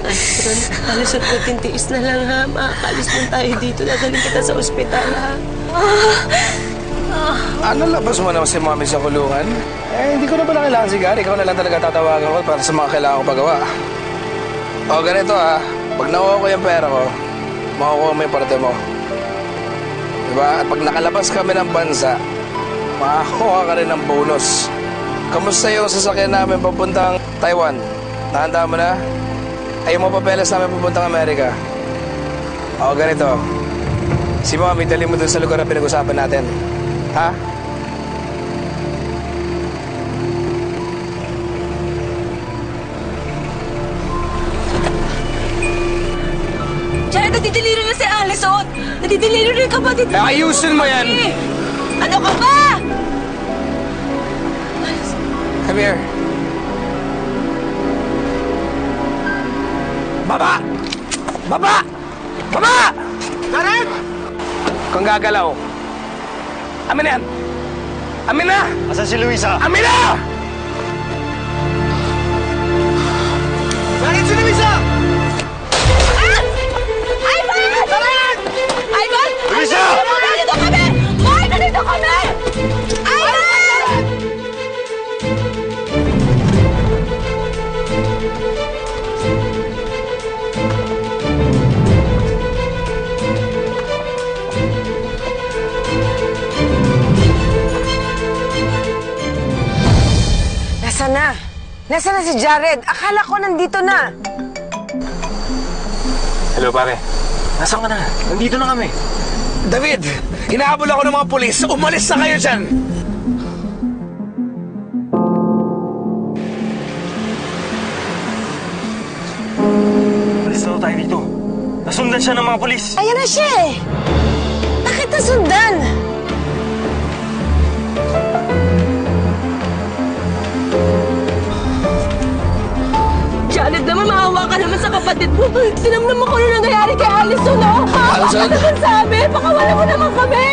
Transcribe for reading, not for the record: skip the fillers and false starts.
Alison, Alison, tiis na lang ha. Makakalis lang tayo dito. Dadalhin kita sa ospital ha. Ano, labas mo naman si Mami sa kulungan? Eh, hindi ko na pala kailangan si Gary. Ikaw na lang talaga tatawagan ko para sa mga kailangan ko pagawa. O, ganito ha. Pag nakuha ko yung pera ko, makukuha mo yung parte mo. Diba? At pag nakalabas kami ng bansa, makakuha ka rin ng bonus. Kamusta yung sasakyan namin papuntang Taiwan? Nahanda mo na? Ay, yung mga papeles namin papuntang Amerika. O, ganito. Si Mami, dali mo dun sa lugar na pinag-usapan natin. Ha? Jared, nadideliro niya si Alison! Nadideliro niya yung kapatid mo! Ayusin mo yan! Ano ka ba? Come here. Baba! Baba! Baba! Jared! Kung gagalaw. Amin na yan! Amin na! Asan si Luisa? Amin na! Bakit si Luisa? Ivan! Ivan! Luisa! Nandito kami! Boy, nandito kami! Ivan! Nasaan na? Nasaan na si Jared? Akala ko nandito na. Hello, pare. Nasaan ka na? Nandito na kami. David, hinahabol ako ng mga pulis. Umalis na kayo dyan! Alis na tayo dito. Nasundan siya ng mga pulis. Ayan na siya eh. Bakit nasundan? Janet naman, maawa ka naman sa kapatid mo. Tinamnam mo kung ano nangyayari kay Alison, no? Maawa ka naman sa amin. Pakawala mo naman kami.